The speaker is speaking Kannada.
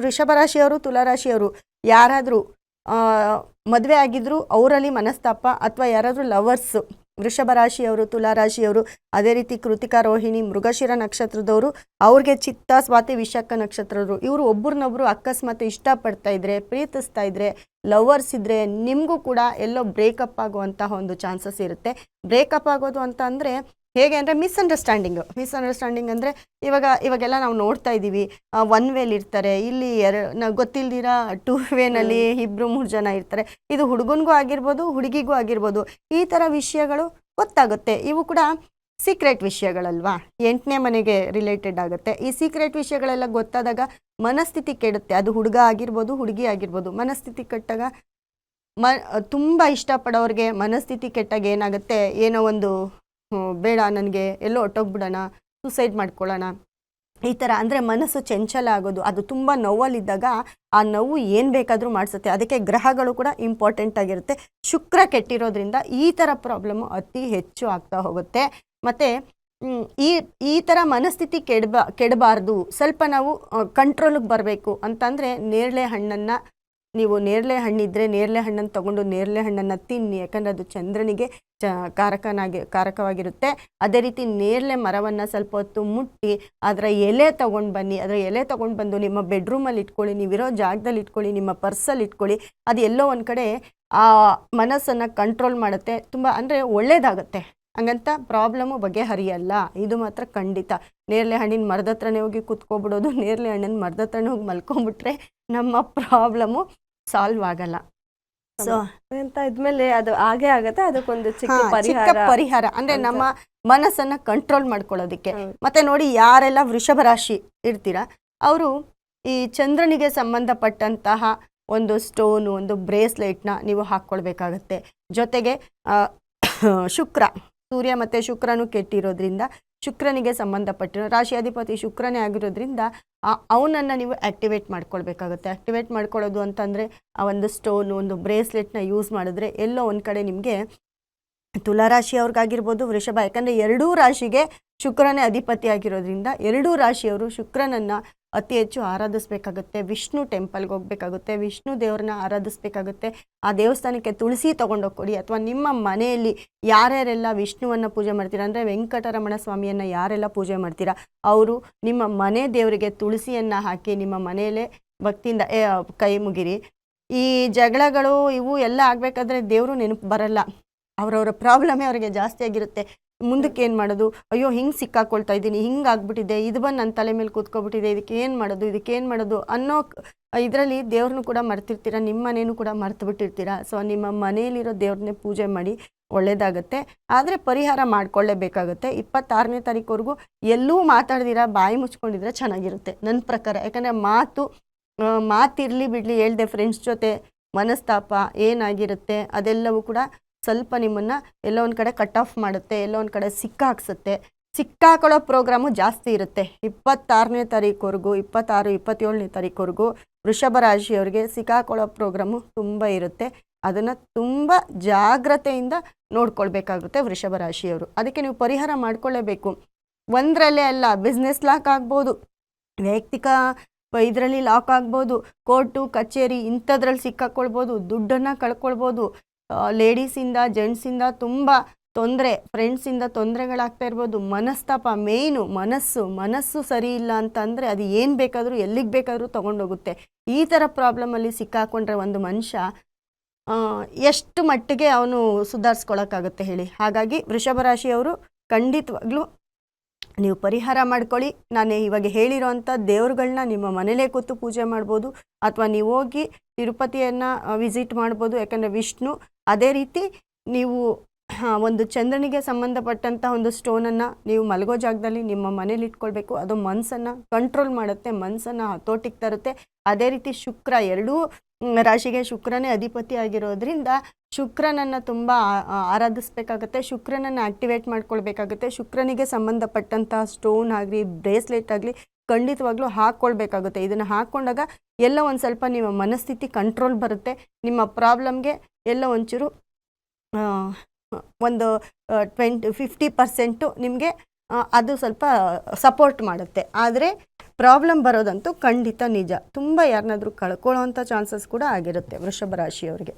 ವೃಷಭ ರಾಶಿಯವರು ತುಲಾ ರಾಶಿಯವರು ಯಾರಾದರೂ ಮದುವೆ ಆಗಿದ್ರು ಅವರಲ್ಲಿ ಮನಸ್ತಾಪ, ಅಥವಾ ಯಾರಾದರೂ ಲವರ್ಸ್ ವೃಷಭ ರಾಶಿಯವರು ತುಲಾ ರಾಶಿಯವರು, ಅದೇ ರೀತಿ ಕೃತಿಕಾ ರೋಹಿಣಿ ಮೃಗಶಿರ ನಕ್ಷತ್ರದವರು, ಅವ್ರಿಗೆ ಚಿತ್ತ ಸ್ವಾತಿ ವಿಶಾಖ ನಕ್ಷತ್ರದವರು, ಇವರು ಒಬ್ರನ್ನೊಬ್ರು ಅಕಸ್ಮಾತ್ ಇಷ್ಟಪಡ್ತಾ ಇದ್ರೆ, ಪ್ರೀತಿಸ್ತಾ ಇದ್ರೆ, ಲವರ್ಸ್ ಇದ್ರೆ ನಿಮಗೂ ಕೂಡ ಎಲ್ಲೋ ಬ್ರೇಕಪ್ ಆಗುವಂತಹ ಒಂದು ಚಾನ್ಸಸ್ ಇರುತ್ತೆ. ಬ್ರೇಕಪ್ ಆಗೋದು ಅಂತ ಅಂದರೆ ಹೇಗೆ ಅಂದರೆ ಮಿಸ್ಅಂಡರ್ಸ್ಟ್ಯಾಂಡಿಂಗ್ ಅಂದರೆ ಇವಾಗೆಲ್ಲ ನಾವು ನೋಡ್ತಾ ಇದ್ದೀವಿ, ಒನ್ ವೇಲಿ ಇರ್ತಾರೆ, ಇಲ್ಲಿ ಗೊತ್ತಿಲ್ದಿರ 2 ವೇನಲ್ಲಿ 2-3 ಜನ ಇರ್ತಾರೆ. ಇದು ಹುಡುಗನಿಗೂ ಆಗಿರ್ಬೋದು, ಹುಡುಗಿಗೂ ಆಗಿರ್ಬೋದು. ಈ ಥರ ವಿಷಯಗಳು ಗೊತ್ತಾಗುತ್ತೆ. ಇವು ಕೂಡ ಸೀಕ್ರೆಟ್ ವಿಷಯಗಳಲ್ವಾ, 8ನೇ ಮನೆಗೆ ರಿಲೇಟೆಡ್ ಆಗುತ್ತೆ. ಈ ಸೀಕ್ರೆಟ್ ವಿಷಯಗಳೆಲ್ಲ ಗೊತ್ತಾದಾಗ ಮನಸ್ಥಿತಿ ಕೆಡುತ್ತೆ. ಅದು ಹುಡುಗ ಆಗಿರ್ಬೋದು, ಹುಡುಗಿ ಆಗಿರ್ಬೋದು. ಮನಸ್ಥಿತಿ ಕೆಟ್ಟಾಗ ತುಂಬ ಇಷ್ಟಪಡೋರಿಗೆ ಮನಸ್ಥಿತಿ ಕೆಟ್ಟಾಗ ಏನಾಗುತ್ತೆ, ಏನೋ ಒಂದು ಬೇಡ ನನಗೆ ಎಲ್ಲೋ ಹೊಟ್ಟೋಗ್ಬಿಡೋಣ, ಸೂಸೈಡ್ ಮಾಡ್ಕೊಳ್ಳೋಣ, ಈ ಥರ ಅಂದರೆ ಮನಸ್ಸು ಚಂಚಲ ಆಗೋದು. ಅದು ತುಂಬ ನೋವಲ್ಲಿದ್ದಾಗ ಆ ನೋವು ಏನು ಬೇಕಾದರೂ ಮಾಡಿಸುತ್ತೆ. ಅದಕ್ಕೆ ಗ್ರಹಗಳು ಕೂಡ ಇಂಪಾರ್ಟೆಂಟ್ ಆಗಿರುತ್ತೆ. ಶುಕ್ರ ಕೆಟ್ಟಿರೋದ್ರಿಂದ ಈ ಥರ ಪ್ರಾಬ್ಲಮ್ಮು ಅತಿ ಹೆಚ್ಚು ಆಗ್ತಾ ಹೋಗುತ್ತೆ. ಮತ್ತು ಈ ಥರ ಮನಸ್ಥಿತಿ ಕೆಡಬಾರ್ದು, ಸ್ವಲ್ಪ ನಾವು ಕಂಟ್ರೋಲಿಗೆ ಬರಬೇಕು ಅಂತಂದರೆ ನೇರಳೆ ಹಣ್ಣನ್ನು, ನೀವು ನೇರಳೆ ಹಣ್ಣಿದ್ರೆ ನೇರಳೆ ಹಣ್ಣನ್ನು ತೊಗೊಂಡು ನೇರಳೆ ಹಣ್ಣನ್ನು ತಿನ್ನಿ. ಯಾಕಂದರೆ ಅದು ಚಂದ್ರನಿಗೆ ಕಾರಕವಾಗಿರುತ್ತೆ. ಅದೇ ರೀತಿ ನೇರಳೆ ಮರವನ್ನು ಸ್ವಲ್ಪ ಹೊತ್ತು ಮುಟ್ಟಿ ಅದರ ಎಲೆ ತೊಗೊಂಡು ಬನ್ನಿ. ಅದರ ಎಲೆ ತೊಗೊಂಡು ಬಂದು ನಿಮ್ಮ ಬೆಡ್ರೂಮಲ್ಲಿ ಇಟ್ಕೊಳ್ಳಿ, ನೀವಿರೋ ಜಾಗದಲ್ಲಿ ಇಟ್ಕೊಳ್ಳಿ, ನಿಮ್ಮ ಪರ್ಸಲ್ಲಿ ಇಟ್ಕೊಳ್ಳಿ. ಅದು ಎಲ್ಲೋ ಒಂದು ಕಡೆ ಆ ಮನಸ್ಸನ್ನು ಕಂಟ್ರೋಲ್ ಮಾಡುತ್ತೆ. ತುಂಬ ಅಂದರೆ ಒಳ್ಳೆಯದಾಗುತ್ತೆ. ಹಂಗಂತ ಪ್ರಾಬ್ಲಮ್ಮು ಬಗೆಹರಿಯಲ್ಲ, ಇದು ಮಾತ್ರ ಖಂಡಿತ. ನೇರಳೆ ಹಣ್ಣಿನ ಮರದ ಹತ್ರನೇ ಹೋಗಿ ಕೂತ್ಕೊಬಿಡೋದು, ನೇರಳೆ ಹಣ್ಣಿನ ಮರದ ಹತ್ರನೇ ಹೋಗಿ ಮಲ್ಕೊಂಡ್ಬಿಟ್ರೆ ನಮ್ಮ ಪ್ರಾಬ್ಲಮ್ಮು ಸಾಲ್ವ್ ಆಗಲ್ಲ. ಸೊ ಅಂತ ಇದ್ಮೇಲೆ ಅದು ಹಾಗೆ ಆಗುತ್ತೆ. ಅದಕ್ಕೊಂದು ಚಿಕ್ಕ ಪರಿಹಾರ ಅಂದ್ರೆ ನಮ್ಮ ಮನಸ್ಸನ್ನ ಕಂಟ್ರೋಲ್ ಮಾಡ್ಕೊಳ್ಳೋದಕ್ಕೆ. ಮತ್ತೆ ನೋಡಿ, ಯಾರೆಲ್ಲ ವೃಷಭ ರಾಶಿ ಇರ್ತೀರಾ ಅವರು ಈ ಚಂದ್ರನಿಗೆ ಸಂಬಂಧಪಟ್ಟಂತಹ ಒಂದು ಸ್ಟೋನು, ಒಂದು ಬ್ರೇಸ್ಲೆಟ್ನ ನೀವು ಹಾಕ್ಕೊಳ್ಬೇಕಾಗತ್ತೆ. ಜೊತೆಗೆ ಸೂರ್ಯ ಮತ್ತು ಶುಕ್ರನು ಕೆಟ್ಟಿರೋದ್ರಿಂದ, ಶುಕ್ರನಿಗೆ ಸಂಬಂಧಪಟ್ಟಿರೋ ರಾಶಿಯಾಧಿಪತಿ ಶುಕ್ರನೇ ಆಗಿರೋದ್ರಿಂದ ಅವನನ್ನು ನೀವು ಆ್ಯಕ್ಟಿವೇಟ್ ಮಾಡ್ಕೊಳ್ಬೇಕಾಗುತ್ತೆ. ಆ್ಯಕ್ಟಿವೇಟ್ ಮಾಡ್ಕೊಳ್ಳೋದು ಅಂತಂದರೆ ಆ ಒಂದು ಸ್ಟೋನು, ಒಂದು ಬ್ರೇಸ್ಲೆಟ್ನ ಯೂಸ್ ಮಾಡಿದ್ರೆ ಎಲ್ಲೋ ಒಂದು ಕಡೆ ನಿಮಗೆ ತುಲಾರಾಶಿಯವ್ರಿಗಾಗಿರ್ಬೋದು, ವೃಷಭ, ಯಾಕಂದರೆ ಎರಡೂ ರಾಶಿಗೆ ಶುಕ್ರನೇ ಅಧಿಪತಿ ಆಗಿರೋದ್ರಿಂದ ಎರಡೂ ರಾಶಿಯವರು ಶುಕ್ರನನ್ನು ಅತಿ ಹೆಚ್ಚು ಆರಾಧಿಸ್ಬೇಕಾಗುತ್ತೆ. ವಿಷ್ಣು ಟೆಂಪಲ್ಗೆ ಹೋಗಬೇಕಾಗುತ್ತೆ, ವಿಷ್ಣು ದೇವ್ರನ್ನ ಆರಾಧಿಸ್ಬೇಕಾಗುತ್ತೆ. ಆ ದೇವಸ್ಥಾನಕ್ಕೆ ತುಳಸಿ ತೊಗೊಂಡೋಗಿ ಕೊಡಿ. ಅಥವಾ ನಿಮ್ಮ ಮನೆಯಲ್ಲಿ ಯಾರ್ಯಾರೆಲ್ಲ ವಿಷ್ಣುವನ್ನು ಪೂಜೆ ಮಾಡ್ತೀರಾ, ಅಂದರೆ ವೆಂಕಟರಮಣ ಸ್ವಾಮಿಯನ್ನು ಯಾರೆಲ್ಲ ಪೂಜೆ ಮಾಡ್ತೀರಾ ಅವರು ನಿಮ್ಮ ಮನೆ ದೇವರಿಗೆ ತುಳಸಿಯನ್ನು ಹಾಕಿ ನಿಮ್ಮ ಮನೆಯಲ್ಲೇ ಭಕ್ತಿಯಿಂದ ಕೈ ಮುಗಿರಿ. ಈ ಜಗಳಗಳು ಇವು ಎಲ್ಲ ಆಗಬೇಕಾದ್ರೆ ದೇವರು ನೆನಪು ಬರಲ್ಲ. ಅವರವರ ಪ್ರಾಬ್ಲಮೇ ಅವರಿಗೆ ಜಾಸ್ತಿ ಆಗಿರುತ್ತೆ. ಮುಂದಕ್ಕೆ ಏನು ಮಾಡೋದು, ಅಯ್ಯೋ ಹಿಂಗೆ ಸಿಕ್ಕಾಕೊಳ್ತಾ ಇದ್ದೀನಿ, ಹಿಂಗೆ ಆಗ್ಬಿಟ್ಟಿದೆ, ಇದು ಬಂದು ನನ್ನ ತಲೆ ಮೇಲೆ ಕೂತ್ಕೊಬಿಟ್ಟಿದೆ, ಇದಕ್ಕೇನು ಮಾಡೋದು ಅನ್ನೋ ಇದರಲ್ಲಿ ದೇವ್ರನ್ನೂ ಕೂಡ ಮರ್ತಿರ್ತೀರ, ನಿಮ್ಮ ಮನೇನೂ ಕೂಡ ಮರ್ತು ಬಿಟ್ಟಿರ್ತೀರ. ಸೊ ನಿಮ್ಮ ಮನೆಯಲ್ಲಿರೋ ದೇವ್ರನ್ನೇ ಪೂಜೆ ಮಾಡಿ ಒಳ್ಳೆಯದಾಗುತ್ತೆ. ಆದರೆ ಪರಿಹಾರ ಮಾಡ್ಕೊಳ್ಳೇಬೇಕಾಗುತ್ತೆ. 26ನೇ ತಾರೀಕುವರೆಗೂ ಎಲ್ಲೂ ಮಾತಾಡ್ದಿರ ಬಾಯಿ ಮುಚ್ಕೊಂಡಿದ್ರೆ ಚೆನ್ನಾಗಿರುತ್ತೆ ನನ್ನ ಪ್ರಕಾರ. ಯಾಕಂದರೆ ಮಾತಿರಲಿ ಬಿಡಲಿ ಹೇಳ್ದೆ ಫ್ರೆಂಡ್ಸ್ ಜೊತೆ ಮನಸ್ತಾಪ ಏನಾಗಿರುತ್ತೆ ಅದೆಲ್ಲವೂ ಕೂಡ ಸ್ವಲ್ಪ ನಿಮ್ಮನ್ನು ಎಲ್ಲೋ ಒಂದು ಕಡೆ ಕಟ್ ಆಫ್ ಮಾಡುತ್ತೆ, ಎಲ್ಲೋ ಒಂದು ಕಡೆ ಸಿಕ್ಕಾಕ್ಸುತ್ತೆ. ಸಿಕ್ಕಾಕೊಳ್ಳೋ ಪ್ರೋಗ್ರಾಮು ಜಾಸ್ತಿ ಇರುತ್ತೆ. 26ನೇ ತಾರೀಕುವರೆಗೂ 26-27ನೇ ತಾರೀಕುವರೆಗೂ ವೃಷಭ ರಾಶಿಯವರಿಗೆ ಸಿಕ್ಕಾಕೊಳ್ಳೋ ಪ್ರೋಗ್ರಾಮು ತುಂಬ ಇರುತ್ತೆ. ಅದನ್ನು ತುಂಬ ಜಾಗ್ರತೆಯಿಂದ ನೋಡ್ಕೊಳ್ಬೇಕಾಗುತ್ತೆ ವೃಷಭ ರಾಶಿಯವರು. ಅದಕ್ಕೆ ನೀವು ಪರಿಹಾರ ಮಾಡ್ಕೊಳ್ಳೇಬೇಕು. ಒಂದರಲ್ಲೇ ಅಲ್ಲ, ಬಿಸ್ನೆಸ್ ಲಾಕ್ ಆಗ್ಬೋದು, ವೈಯಕ್ತಿಕ ಇದರಲ್ಲಿ ಲಾಕ್ ಆಗ್ಬೋದು, ಕೋರ್ಟು ಕಚೇರಿ ಇಂಥದ್ರಲ್ಲಿ ಸಿಕ್ಕಾಕೊಳ್ಬೋದು, ದುಡ್ಡನ್ನು ಕಳ್ಕೊಳ್ಬೋದು. ಲೇಡೀಸಿಂದ ಜೆಂಟ್ಸಿಂದ ತುಂಬ ತೊಂದರೆ, ಫ್ರೆಂಡ್ಸಿಂದ ತೊಂದರೆಗಳಾಗ್ತಾ ಇರ್ಬೋದು. ಮನಸ್ತಾಪ ಮೇಯ್ನು, ಮನಸ್ಸು ಸರಿ ಇಲ್ಲ ಅಂತಂದರೆ ಅದು ಏನು ಬೇಕಾದರೂ ಎಲ್ಲಿಗೆ ಬೇಕಾದರೂ ತೊಗೊಂಡೋಗುತ್ತೆ. ಈ ಥರ ಪ್ರಾಬ್ಲಮಲ್ಲಿ ಸಿಕ್ಕಾಕೊಂಡ್ರೆ ಒಂದು ಮನುಷ್ಯ ಎಷ್ಟು ಮಟ್ಟಿಗೆ ಅವನು ಸುಧಾರಿಸ್ಕೊಳಕ್ಕಾಗುತ್ತೆ ಹೇಳಿ. ಹಾಗಾಗಿ ವೃಷಭ ರಾಶಿಯವರು ಖಂಡಿತವಾಗ್ಲೂ ನೀವು ಪರಿಹಾರ ಮಾಡ್ಕೊಳ್ಳಿ. ನಾನು ಇವಾಗ ಹೇಳಿರೋ ಅಂಥ ದೇವ್ರುಗಳನ್ನ ನಿಮ್ಮ ಮನೇಲೇ ಕೂತು ಪೂಜೆ ಮಾಡ್ಬೋದು, ಅಥವಾ ನೀವು ಹೋಗಿ ತಿರುಪತಿಯನ್ನು ವಿಸಿಟ್ ಮಾಡ್ಬೋದು. ಯಾಕಂದರೆ ವಿಷ್ಣು, ಅದೇ ರೀತಿ ನೀವು ಒಂದು ಚಂದ್ರನಿಗೆ ಸಂಬಂಧಪಟ್ಟಂಥ ಒಂದು ಸ್ಟೋನನ್ನು ನೀವು ಮಲಗೋ ಜಾಗದಲ್ಲಿ ನಿಮ್ಮ ಮನೇಲಿ ಇಟ್ಕೊಳ್ಬೇಕು. ಅದು ಮನಸ್ಸನ್ನು ಕಂಟ್ರೋಲ್ ಮಾಡುತ್ತೆ, ಮನಸ್ಸನ್ನು ಹತೋಟಿಗೆ ತರುತ್ತೆ. ಅದೇ ರೀತಿ ಶುಕ್ರ, ಎರಡೂ ರಾಶಿಗೆ ಶುಕ್ರನೇ ಅಧಿಪತಿ ಆಗಿರೋದ್ರಿಂದ ಶುಕ್ರನನ್ನು ತುಂಬ ಆರಾಧಿಸ್ಬೇಕಾಗತ್ತೆ, ಶುಕ್ರನನ್ನು ಆ್ಯಕ್ಟಿವೇಟ್ ಮಾಡ್ಕೊಳ್ಬೇಕಾಗುತ್ತೆ. ಶುಕ್ರನಿಗೆ ಸಂಬಂಧಪಟ್ಟಂತಹ ಸ್ಟೋನ್ ಆಗಲಿ ಬ್ರೇಸ್ಲೆಟ್ ಆಗಲಿ ಖಂಡಿತವಾಗ್ಲೂ ಹಾಕ್ಕೊಳ್ಬೇಕಾಗುತ್ತೆ. ಇದನ್ನು ಹಾಕ್ಕೊಂಡಾಗ ಎಲ್ಲ ಒಂದು ಸ್ವಲ್ಪ ನಿಮ್ಮ ಮನಸ್ಥಿತಿ ಕಂಟ್ರೋಲ್ ಬರುತ್ತೆ. ನಿಮ್ಮ ಪ್ರಾಬ್ಲಮ್ಗೆ ಎಲ್ಲ ಒಂಚೂರು ಒಂದು 50% ನಿಮಗೆ ಅದು ಸ್ವಲ್ಪ ಸಪೋರ್ಟ್ ಮಾಡುತ್ತೆ. ಆದರೆ ಪ್ರಾಬ್ಲಮ್ ಬರೋದಂತೂ ಖಂಡಿತ ನಿಜ. ತುಂಬ ಯಾರನ್ನಾದ್ರೂ ಕಳ್ಕೊಳ್ಳೋವಂಥ ಚಾನ್ಸಸ್ ಕೂಡ ಆಗಿರುತ್ತೆ ವೃಷಭ ರಾಶಿಯವರಿಗೆ.